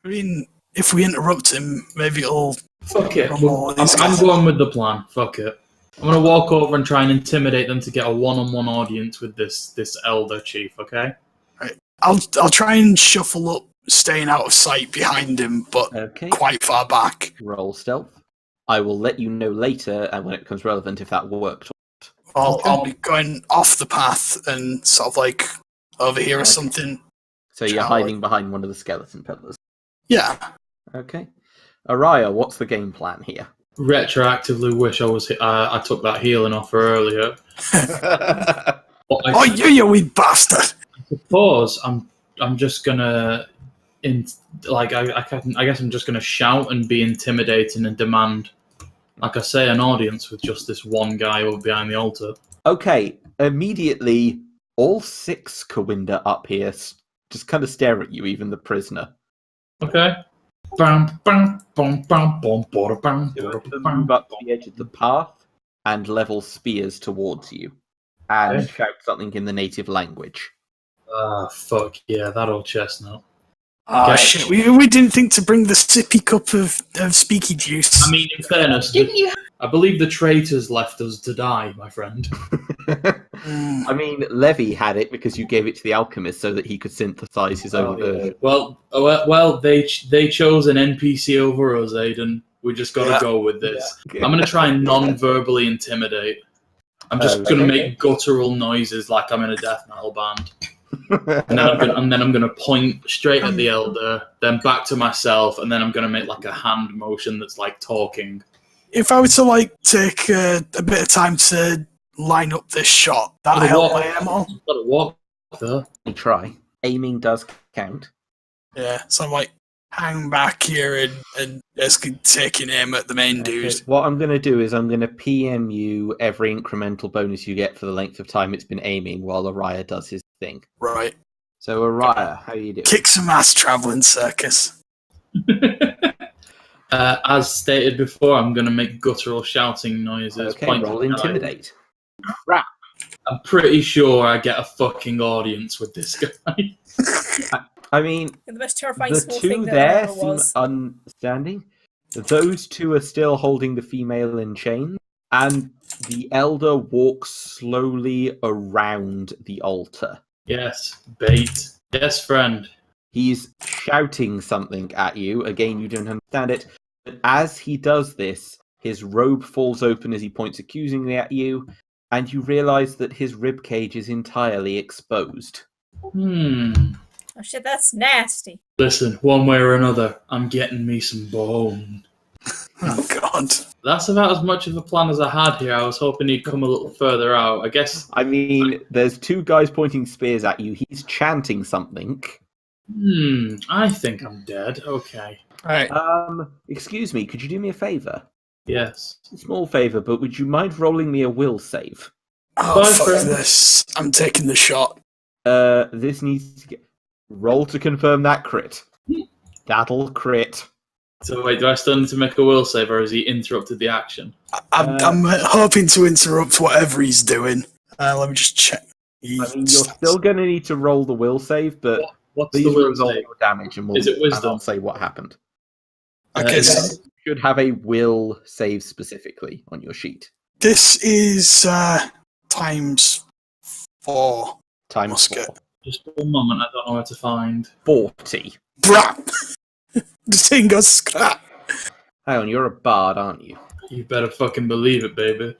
I mean, if we interrupt him, maybe it'll... Fuck it. I'm going with the plan. Fuck it. I'm going to walk over and try and intimidate them to get a one-on-one audience with this elder chief, okay? Right. I'll try and shuffle up, staying out of sight behind him, but quite far back. Roll stealth. I will let you know later when it becomes relevant if that worked. I'll be going off the path and sort of like over here or something. So you're hiding behind one of the skeleton pillars? Yeah. Okay. Araya, what's the game plan here? Retroactively wish I took that healing offer earlier. You wee bastard! I suppose I'm just gonna I guess I'm just gonna shout and be intimidating and demand, like I say, an audience with just this one guy over behind the altar. Okay, immediately all 6 Kawinda up here just kind of stare at you, even the prisoner. Okay. Move up to the edge of the path and level spears towards you. And shout something in the native language. Fuck yeah, that old chestnut. Oh shit, we didn't think to bring the sippy cup of speaky juice. I mean, in fairness, I believe the traitors left us to die, my friend. I mean, Levi had it because you gave it to the alchemist so that he could synthesize his own version. Well, they chose an NPC over us, Aiden. We just got to go with this. Yeah. I'm going to try and non-verbally intimidate. I'm just going to make guttural noises like I'm in a death metal band. And then I'm gonna point straight at the elder, then back to myself, and then I'm gonna make like a hand motion that's like talking. If I were to like take a bit of time to line up this shot, that'll help my ammo. Gotta walk there. You try. Aiming does count. Yeah, so I'm like hang back here and basically taking aim at the main dude. What I'm gonna do is I'm gonna PM you every incremental bonus you get for the length of time it's been aiming while Araya does his thing. Right. So Araya, how are you doing? Kick some ass, traveling circus. As stated before, I'm going to make guttural shouting noises. Okay, roll intimidate. Crap. I'm pretty sure I get a fucking audience with this guy. I mean, the most terrifying the small two thing there that seem understanding. Those two are still holding the female in chains, and the elder walks slowly around the altar. Yes, bait. Yes, friend. He's shouting something at you. Again, you don't understand it. But as he does this, his robe falls open as he points accusingly at you, and you realise that his ribcage is entirely exposed. Oh shit, that's nasty. Listen, one way or another, I'm getting me some bone. Oh god. That's about as much of a plan as I had here. I was hoping he'd come a little further out. I guess. I mean, there's 2 guys pointing spears at you. He's chanting something. I think I'm dead. Okay. Right. Excuse me, could you do me a favour? Yes. A small favour, but would you mind rolling me a will save? Oh, fuck this. I'm taking the shot. This needs to get... Roll to confirm that crit. That'll crit. So wait, do I still need to make a will save, or has he interrupted the action? I'm hoping to interrupt whatever he's doing. Let me just check. I mean, you're still going to need to roll the will save, but what's please the will roll save? your damage, and Is it wisdom? I'll say what happened. Okay, so you should have a will save specifically on your sheet. This is times 4. Times 4. Just one moment, I don't know where to find. 40. Brap! The thing goes scrap. Hang on, you're a bard, aren't you? You better fucking believe it, baby.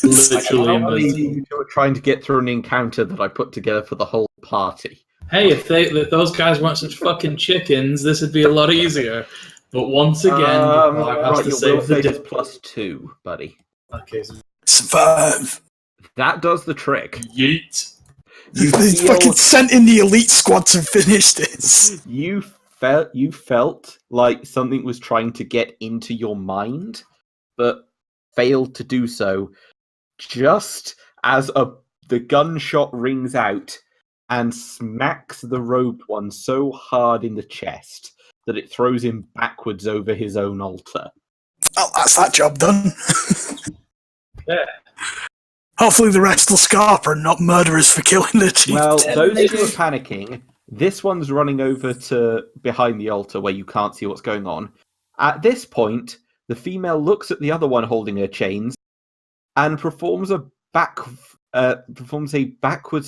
Literally invincible. You were trying to get through an encounter that I put together for the whole party. Hey, if those guys weren't such fucking chickens, this would be a lot easier. But once again, I have to save the save +2, buddy. Okay, so Survive. That does the trick. Yeet. You fucking sent in the elite squad to finish this. You felt like something was trying to get into your mind, but failed to do so. Just as the gunshot rings out and smacks the robed one so hard in the chest that it throws him backwards over his own altar. Well, that's that job done. Yeah. Hopefully the rest will scarper and not murderers for killing the chief. Well, those two are panicking, This one's running over to behind the altar where you can't see what's going on. At this point, the female looks at the other one holding her chains and performs a backwards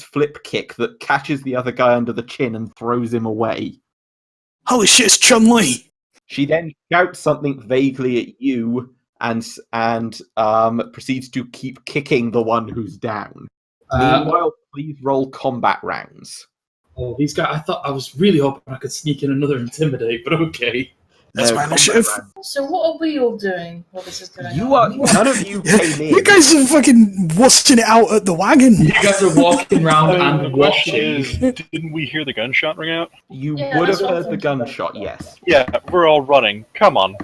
flip kick that catches the other guy under the chin and throws him away. Holy shit, it's Chun-Li! She then shouts something vaguely at you and proceeds to keep kicking the one who's down. Meanwhile, please roll combat rounds. Oh, these guys! I was really hoping I could sneak in another intimidate, but okay. That's my initiative. So what are we all doing while this is going on? None of you came in. You guys are fucking wussing it out at the wagon. You guys are walking around and watching. Didn't we hear the gunshot ring out? You would have heard the gunshot, yes. Yeah, we're all running. Come on.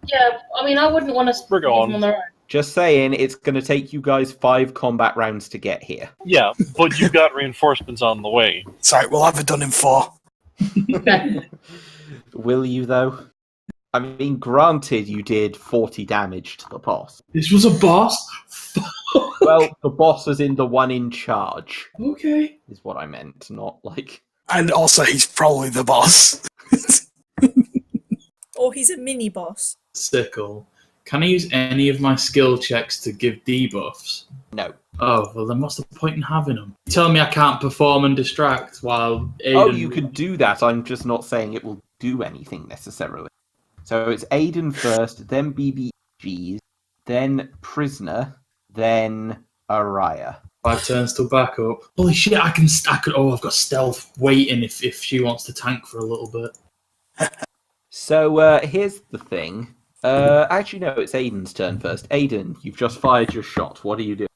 Yeah, I mean, I wouldn't want to We're going. on their own. Just saying, it's going to take you guys 5 combat rounds to get here. Yeah, but you've got reinforcements on the way. Sorry, we'll have it done in 4. Will you, though? I mean, granted, you did 40 damage to the boss. This was a boss? Well, the boss was in the one in charge. Okay. Is what I meant, not like... And also, he's probably the boss. Or he's a mini-boss. Sickle. Can I use any of my skill checks to give debuffs? No. Oh, well then what's the point in having them? You tell me I can't perform and distract while Aiden... Oh, you can do that, I'm just not saying it will do anything necessarily. So it's Aiden first, then BBGs, then Prisoner, then Araya. 5 turns till back up. Holy shit, I could. Oh, I've got stealth waiting if she wants to tank for a little bit. So here's the thing. Actually, no, it's Aiden's turn first. Aiden, you've just fired your shot. What are you doing?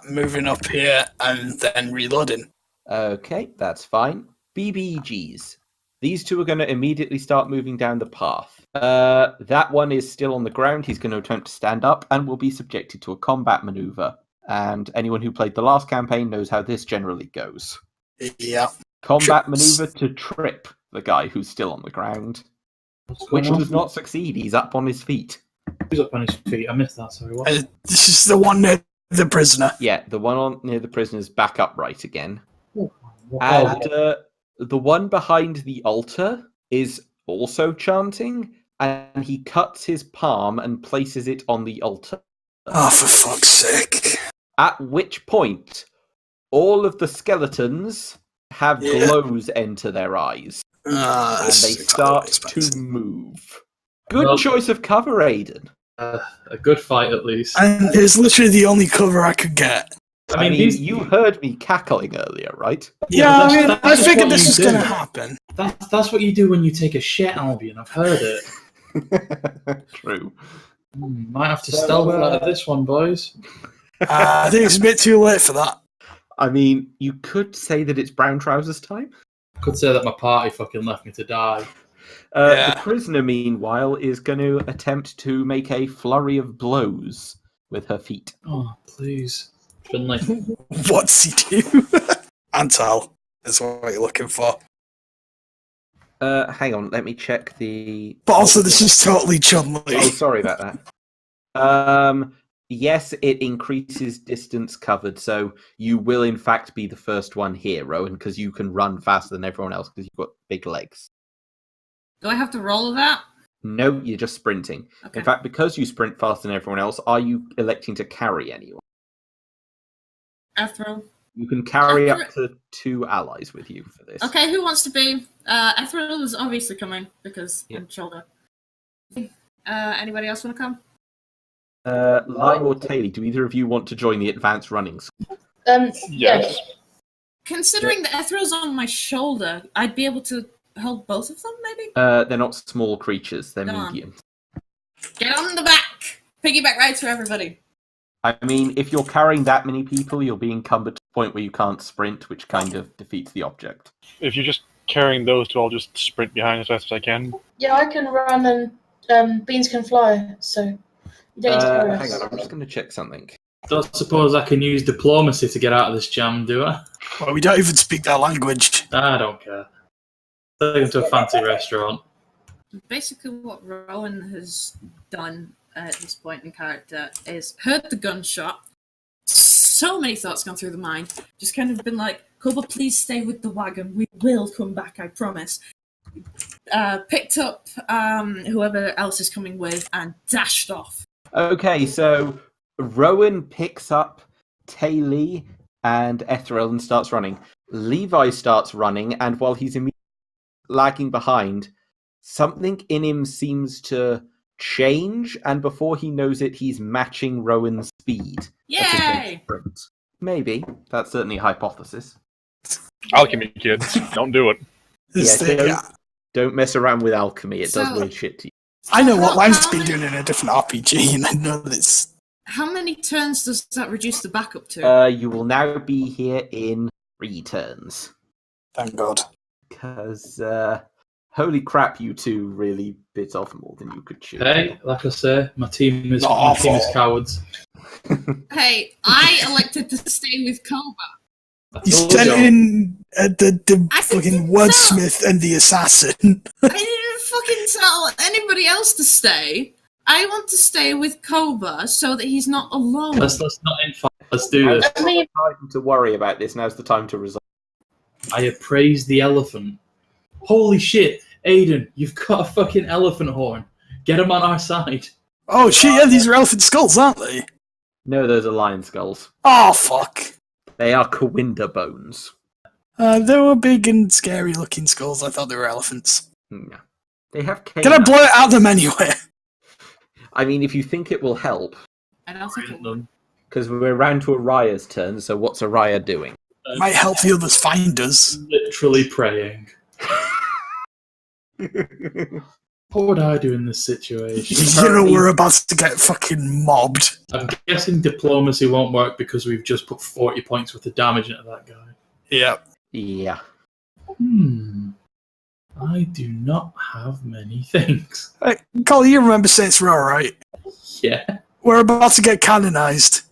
Moving up here and then reloading. Okay, that's fine. BBGs. These two are going to immediately start moving down the path. That one is still on the ground. He's going to attempt to stand up and will be subjected to a combat maneuver. And anyone who played the last campaign knows how this generally goes. Yeah. Combat maneuver to trip the guy who's still on the ground. Which does not succeed. He's up on his feet. Who's up on his feet? I missed that, sorry. What? This is the one near the prisoner. Yeah, the one near the prisoner's back upright again. Oh. And the one behind the altar is also chanting, and he cuts his palm and places it on the altar. Oh, for fuck's sake. At which point, all of the skeletons have glows enter their eyes. And they start to move. Good choice of cover, Aiden. A good fight, at least. And it's literally the only cover I could get. I mean, you heard me cackling earlier, right? Yeah, I figured this was going to happen. That's what you do when you take a shit, Albion. I've heard it. True. Might have to stealth out of this one, boys. I think it's a bit too late for that. I mean, you could say that it's brown trousers time. I could say that my party fucking left me to die. The prisoner, meanwhile, is going to attempt to make a flurry of blows with her feet. Oh, please. Finley. What's he do? Antal is what you're looking for. Hang on, let me check the... But also, this is totally Chun-Li. Oh, sorry about that. Yes, it increases distance covered, so you will in fact be the first one here, Rowan, because you can run faster than everyone else because you've got big legs. Do I have to roll that? No, you're just sprinting. Okay. In fact, because you sprint faster than everyone else, are you electing to carry anyone? Ethril. You can carry up to 2 allies with you for this. Okay, who wants to be? Ethril is obviously coming because I'm shoulder. Anybody else want to come? Lime or Taylor, do either of you want to join the advanced running school? Yes. Considering that Ethril's on my shoulder, I'd be able to hold both of them, maybe? They're not small creatures, they're Go on. medium. Get on the back! Piggyback rides for everybody. I mean, if you're carrying that many people, you'll be encumbered to the point where you can't sprint, which kind of defeats the object. If you're just carrying those two, I'll just sprint behind as fast as I can. Yeah, I can run and Beans can fly, so you don't need to carry us. Hang on, I'm just going to check something. Don't suppose I can use diplomacy to get out of this jam, do I? Well, we don't even speak their language. I don't care. Take them to a fancy restaurant. Basically what Rowan has done at this point in character is heard the gunshot, so many thoughts gone through the mind. Just kind of been like, Koba, please stay with the wagon. We will come back, I promise. Picked up whoever else is coming with and dashed off. Okay, so Rowan picks up Taylor and Ethereal and starts running. Levi starts running, and while he's immediately lagging behind, something in him seems to change, and before he knows it, he's matching Rowan's speed. Yay! Maybe. That's certainly a hypothesis. Alchemy, kids. Don't do it. Don't mess around with alchemy. It does weird shit to you. I know what Lime's been doing in a different RPG, and I know that it's... How many turns does that reduce the backup to? You will now be here in 3 turns. Thank God. Because, holy crap, you two really bit off more than you could chew. Hey, like I say, my team is cowards. Hey, I elected to stay with Koba. You sent in the fucking wordsmith and the assassin. I didn't fucking tell anybody else to stay. I want to stay with Koba so that he's not alone. Let's not infight. Let's do this. I mean, time to worry about this. Now's the time to resolve. I appraise the elephant. Holy shit, Aiden, you've got a fucking elephant horn. Get him on our side. Oh shit, yeah, these are elephant skulls, aren't they? No, those are lion skulls. Oh, fuck. They are Kawinda bones. They were big and scary looking skulls. I thought they were elephants. No. They have canines. Can I blow it at them anyway? I mean, if you think it will help. I don't think it will. Because we're round to Araya's turn, so what's Araya doing? Might help the others find us. Literally praying. What would I do in this situation? You know we're about to get fucking mobbed. I'm guessing diplomacy won't work because we've just put 40 points worth of damage into that guy. Yeah. Yeah. I do not have many things. Hey, Cawley, you remember Saints Row, right? Yeah. We're about to get canonized.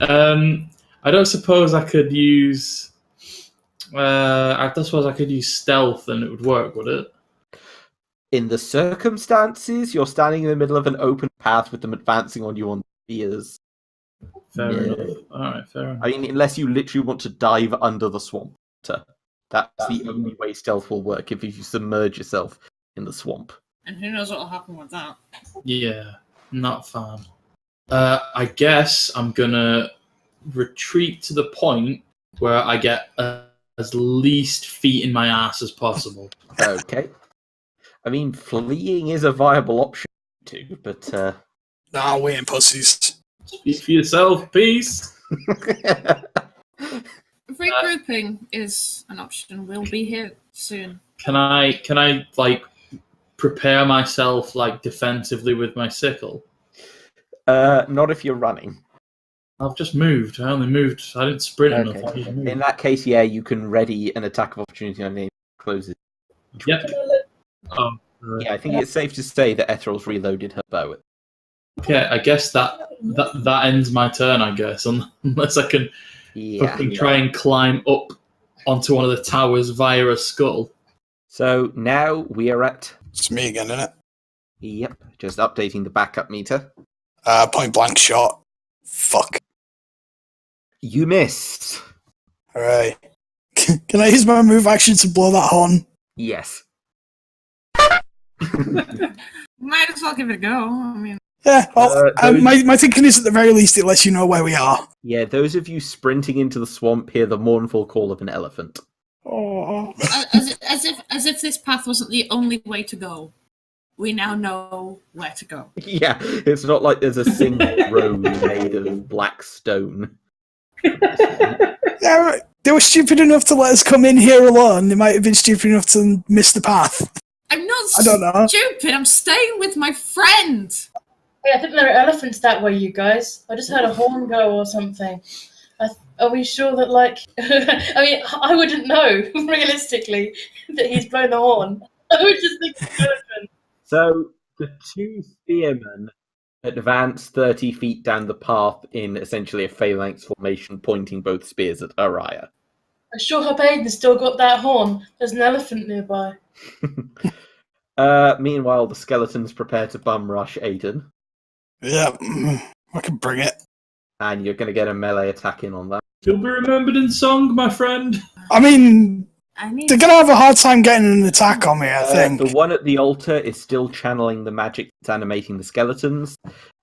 I don't suppose I could use... I don't suppose I could use stealth and it would work, would it? In the circumstances, you're standing in the middle of an open path with them advancing on you on spears. Fair enough. Alright, fair enough. I mean, unless you literally want to dive under the swamp. That's the only way stealth will work, if you submerge yourself in the swamp. And who knows what will happen with that? Yeah, not fun. I guess I'm gonna retreat to the point where I get as least feet in my ass as possible. Okay. I mean, fleeing is a viable option too, but... Nah, we ain't pussies. Speak for yourself, peace! Regrouping is an option. We'll be here soon. Can I like prepare myself like defensively with my sickle? Not if you're running. I've just moved. I only moved. I didn't sprint enough. In that case, yeah, you can ready an attack of opportunity on name closes. Yep. Yeah, I think it's safe to say that Ethel's reloaded her bow. Okay, I guess that ends my turn. I guess unless I can fucking try and climb up onto one of the towers via a skull. So now we are at... It's me again, isn't it? Yep, just updating the backup meter. Point blank shot. Fuck. You missed. Alright. Can I use my move action to blow that horn? Yes. Might as well give it a go. I mean... Yeah, well, my thinking is at the very least it lets you know where we are. Yeah, those of you sprinting into the swamp hear the mournful call of an elephant. Oh. As if this path wasn't the only way to go. We now know where to go. Yeah, it's not like there's a single road made of black stone. Yeah, they were stupid enough to let us come in here alone. They might have been stupid enough to miss the path. I'm not I don't know. stupid. I'm staying with my friend. Hey, I think there are elephants that way, you guys. I just heard a horn go or something. Are we sure that, like... I mean, I wouldn't know, realistically, that he's blown the horn. I would just think it's an elephant. So, the two spearmen advance 30 feet down the path in essentially a phalanx formation, pointing both spears at Araya. I sure hope Aiden's still got that horn. There's an elephant nearby. Meanwhile, the skeletons prepare to bum rush Aiden. Yeah, I can bring it. And you're going to get a melee attack in on that. You'll be remembered in song, my friend. I mean, they're going to have a hard time getting an attack on me, I think. The one at the altar is still channeling the magic that's animating the skeletons.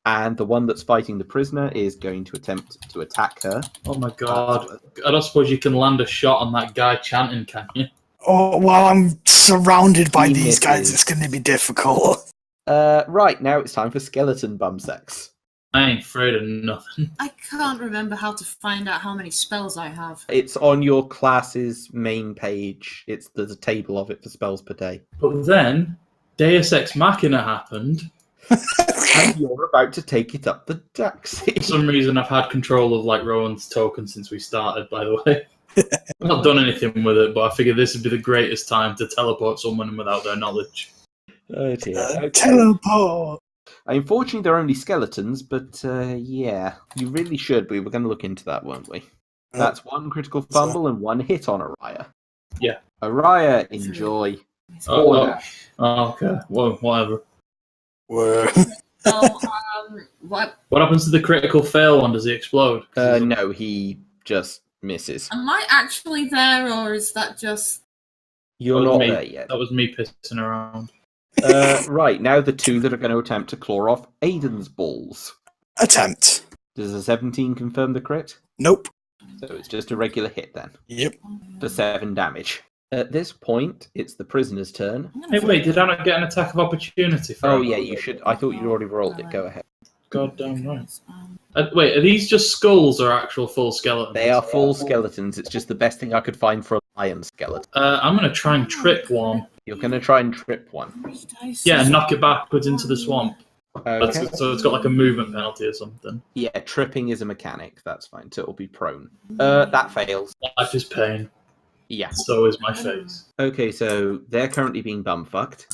And the one that's fighting the prisoner is going to attempt to attack her. Oh my god. I don't suppose you can land a shot on that guy chanting, can you? Oh, while I'm surrounded by these guys, it's going to be difficult. Right, now it's time for skeleton bum sex. I ain't afraid of nothing. I can't remember how to find out how many spells I have. It's on your class's main page. There's a table of it for spells per day. But then, Deus Ex Machina happened. And you're about to take it up the taxi. For some reason, I've had control of like Rowan's token since we started, by the way. I've not done anything with it, but I figured this would be the greatest time to teleport someone without their knowledge. Oh dear. Okay. Teleport! Unfortunately, they're only skeletons, but yeah, you really should. We were going to look into that, weren't we? That's one critical fumble and one hit on Araya. Yeah. Araya, enjoy. Okay. Well, whatever. So, what? What happens to the critical fail one? Does he explode? No, he just misses. Am I actually there, or is that just... You're not there yet. That was me pissing around. Right, now the two that are going to attempt to claw off Aiden's balls. Attempt. Does a 17 confirm the crit? Nope. So it's just a regular hit then. Yep. For 7 damage. At this point, it's the prisoner's turn. Hey, wait, did I not get an attack of opportunity for Oh, yeah, you should. I thought you'd already rolled it. Go ahead. Goddamn right. Wait, are these just skulls or actual full skeletons? They are full skeletons. It's just the best thing I could find for a lion skeleton. I'm going to try and trip one. You're going to try and trip one. Yeah, and knock it backwards into the swamp. Okay. So it's got like a movement penalty or something. Yeah, tripping is a mechanic. That's fine. So it'll be prone. That fails. Life is pain. Yeah. So is my face. Okay, so they're currently being bumfucked.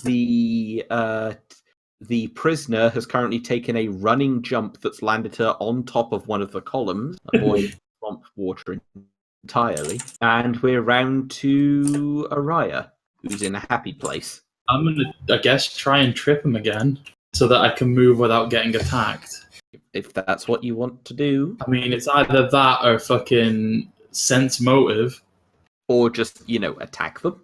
The prisoner has currently taken a running jump that's landed her on top of one of the columns, avoid swamp water entirely. And we're round to Araya, who's in a happy place. I'm going to, I guess, try and trip him again so that I can move without getting attacked. If that's what you want to do. I mean, it's either that or fucking sense motive. Or just, attack them.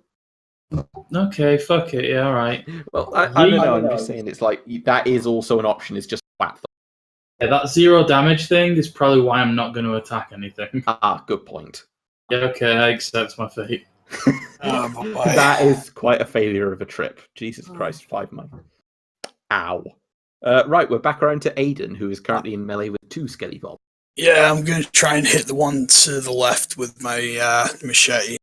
Okay, fuck it, yeah, alright. Well, I don't know, I'm just saying it's like, that is also an option, is just whack them. Yeah, that 0 damage thing is probably why I'm not going to attack anything. Ah, good point. Yeah, okay, I accept my fate. That is quite a failure of a trip. Jesus Christ, 5 months. Ow. Right, we're back around to Aiden, who is currently in melee with 2 skelly bombs. Yeah, I'm going to try and hit the one to the left with my machete.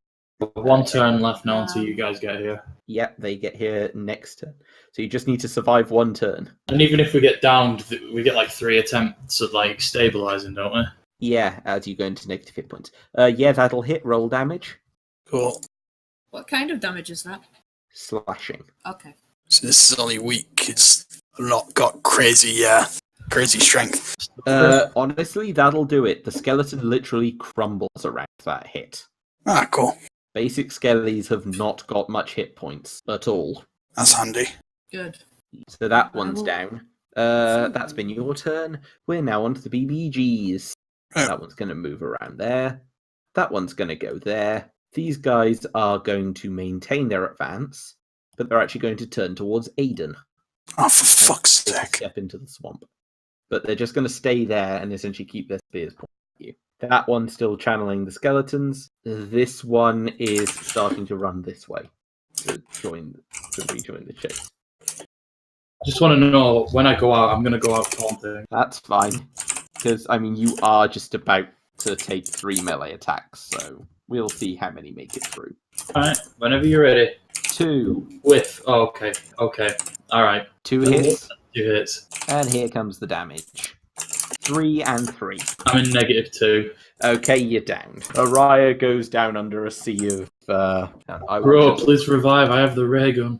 1 turn left now until you guys get here. Yep, they get here next turn. So you just need to survive 1 turn. And even if we get downed, we get like 3 attempts at like stabilizing, don't we? Yeah, as you go into negative hit points. Yeah, that'll hit. Roll damage. Cool. What kind of damage is that? Slashing. Okay. So this is only weak. It's not got crazy strength. Honestly, that'll do it. The skeleton literally crumbles around that hit. Ah, cool. Basic skellies have not got much hit points at all. That's handy. Good. So that one's down. That's been your turn. We're now on to the BBGs. Oh. That one's going to move around there. That one's going to go there. These guys are going to maintain their advance, but they're actually going to turn towards Aiden. Oh, for fuck's sake. Step into the swamp. But they're just going to stay there and essentially keep their spears pointing at you. That one's still channeling the skeletons. This one is starting to run this way to rejoin the chase. I just want to know, when I go out, I'm going to go out taunting. That's fine. Because, you are just about to take 3 melee attacks, so we'll see how many make it through. Alright, whenever you're ready. 2. Okay. Alright. 2 hits. 2 hits. And here comes the damage. 3 and 3. I'm in -2. Okay, you're down. Araya goes down under a sea of... Bro, please revive. I have the ray gun.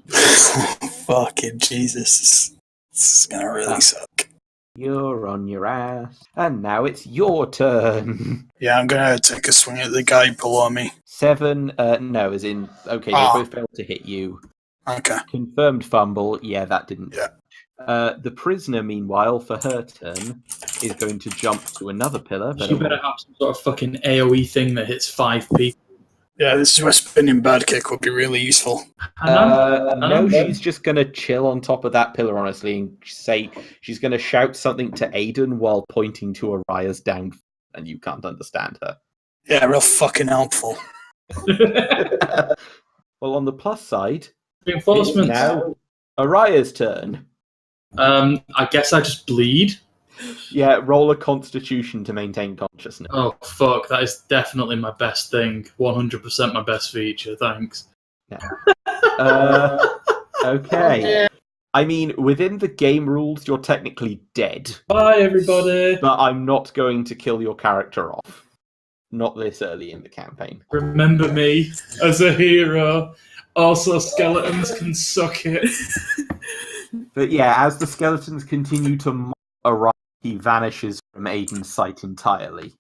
Fucking Jesus. This is gonna really suck. You're on your ass. And now it's your turn. Yeah, I'm gonna take a swing at the guy below me. 7, no, as in... Okay, they both failed to hit you. Okay. Confirmed fumble. Yeah, that didn't... Yeah. The prisoner, meanwhile, for her turn, is going to jump to another pillar. She better have some sort of fucking AoE thing that hits 5 people. Yeah, this is where spinning bird kick would be really useful. No, she's just going to chill on top of that pillar, honestly, and say she's going to shout something to Aiden while pointing to Araya's down, and you can't understand her. Yeah, real fucking helpful. Well, on the plus side, Reinforcements. Now Araya's turn. I guess I just bleed. Yeah, roll a constitution to maintain consciousness. Oh, fuck. That is definitely my best thing. 100% my best feature. Thanks. Yeah. Okay. I mean, within the game rules, you're technically dead. Bye, everybody. But I'm not going to kill your character off. Not this early in the campaign. Remember me as a hero. Also, skeletons can suck it. But yeah, as the skeletons continue to arrive, he vanishes from Aiden's sight entirely,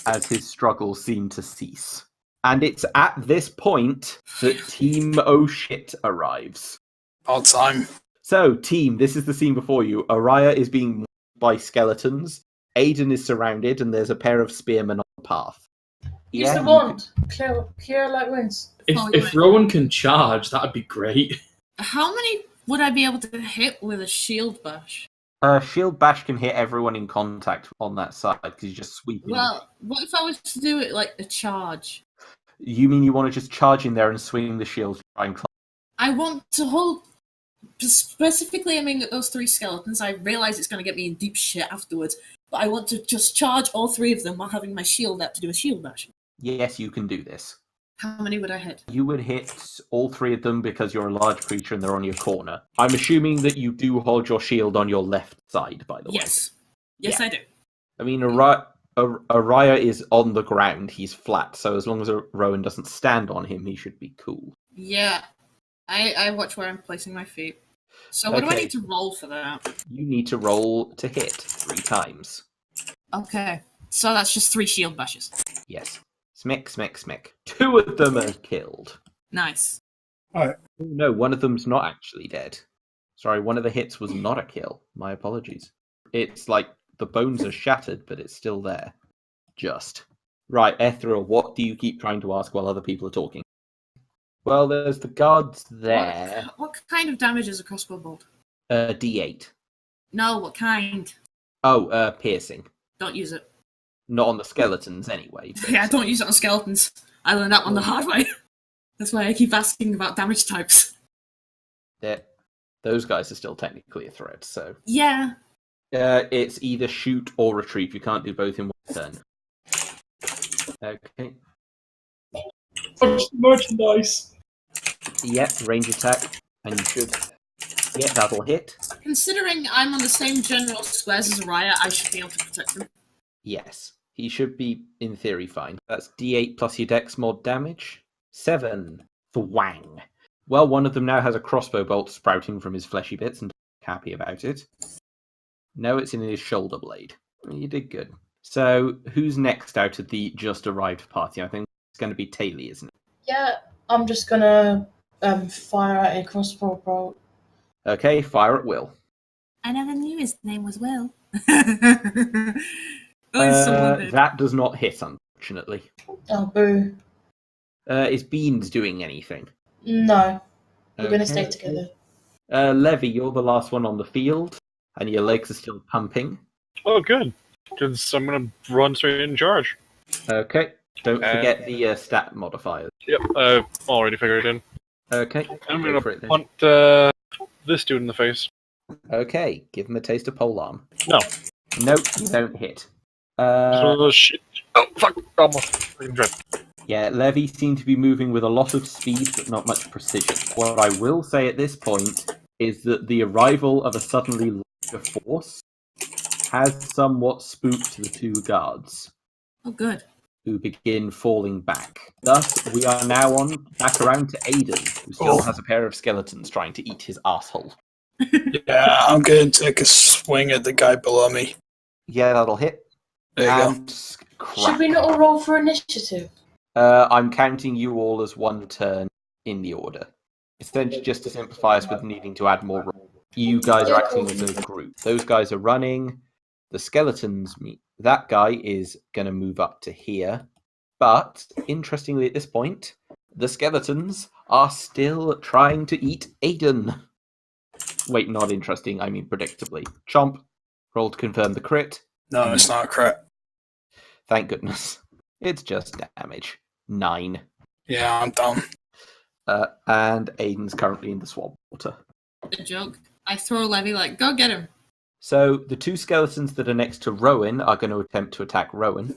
as his struggles seem to cease. And it's at this point that Team Oh Shit arrives. All time. So, team, this is the scene before you. Araya is being mauled by skeletons. Aiden is surrounded, and there's a pair of spearmen on the path. Use the wand. Cure like wounds. If Rowan can charge, that'd be great. How many would I be able to hit with a shield bash? Shield bash can hit everyone in contact on that side because you're just sweeping. Well, what if I was to do it like a charge? You mean you want to just charge in there and swing the shield to try and climb? I want to hold, specifically aiming at those 3 skeletons. I realise it's going to get me in deep shit afterwards, but I want to just charge all 3 of them while having my shield out to do a shield bash. Yes, you can do this. How many would I hit? You would hit all 3 of them because you're a large creature and they're on your corner. I'm assuming that you do hold your shield on your left side, by the way. Yes. Yes, yeah. I do. I mean, Araya is on the ground. He's flat, so as long as Rowan doesn't stand on him, he should be cool. Yeah. I watch where I'm placing my feet. So what do I need to roll for that? You need to roll to hit 3 times. Okay. So that's just 3 shield bashes. Yes. Smick, smick, smick. 2 of them are killed. Nice. Alright. No, one of them's not actually dead. Sorry, one of the hits was not a kill. My apologies. It's like the bones are shattered, but it's still there. Just. Right, Ethereal, what do you keep trying to ask while other people are talking? Well, there's the guards there. What kind of damage is a crossbow bolt? D8. No, what kind? Oh, piercing. Don't use it. Not on the skeletons, anyway. But... Yeah, don't use it on skeletons. I learned that one the hard way. That's why I keep asking about damage types. Those guys are still technically a threat, so... Yeah. It's either shoot or retrieve. You can't do both in one turn. Okay. Punch the merchandise. Yep, range attack. And you should... Yeah, that'll hit. Considering I'm on the same general squares as Araya, I should be able to protect him. Yes. He should be, in theory, fine. That's D8 plus your dex mod damage. 7. Thwang. Well, one of them now has a crossbow bolt sprouting from his fleshy bits and happy about it. No, it's in his shoulder blade. You did good. So, who's next out of the just arrived party? I think it's going to be Taylor, isn't it? Yeah, I'm just going to fire at a crossbow bolt. Okay, fire at will. I never knew his name was Will. That does not hit, unfortunately. Oh, boo. Is Beans doing anything? No. We're going to stay together. Levy, you're the last one on the field, and your legs are still pumping. Oh, good. Because I'm going to run straight in charge. Okay. Don't forget the stat modifiers. Yep, I've already figured it in. Okay. I'm going to punt this dude in the face. Okay, give him a taste of polearm. No. Nope, you don't hit. Shit. Oh, fuck. Almost. Yeah, Levy seemed to be moving with a lot of speed, but not much precision. What I will say at this point is that the arrival of a suddenly larger force has somewhat spooked the 2 guards. Oh, good. Who begin falling back. Thus, we are now back around to Aiden, who still has a pair of skeletons trying to eat his asshole. Yeah, I'm going to take a swing at the guy below me. Yeah, that'll hit. There you go. Should we not all roll for initiative? I'm counting you all as 1 turn in the order. Essentially just to simplify us with needing to add more rolls You guys are Yeah, acting cool. as a group. Those guys are running. The skeletons meet. That guy is going to move up to here. But, interestingly at this point, the skeletons are still trying to eat Aiden. Wait, not interesting, I mean predictably. Chomp, roll to confirm the crit. No, it's not a crit. Thank goodness. It's just damage. 9. Yeah, I'm down. And Aiden's currently in the swamp water. A joke. I throw a levy like, go get him. So the two skeletons that are next to Rowan are going to attempt to attack Rowan.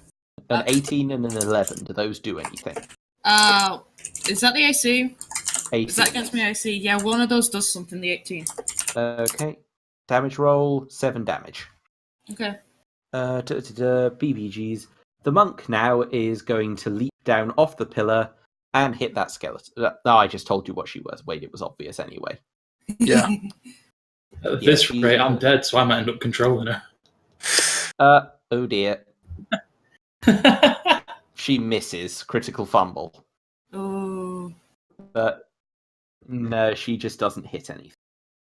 An 18 and an 11. Do those do anything? Is that the AC? 18. Is that against me AC? Yeah, one of those does something, the 18. Okay. Damage roll, 7 damage. Okay. BBGs. The monk now is going to leap down off the pillar and hit that skeleton. No, I just told you what she was. Wait, it was obvious anyway. Yeah. At this rate, I'm dead, so I might end up controlling her. Oh dear. She misses. Critical fumble. Oh. But no, she just doesn't hit anything.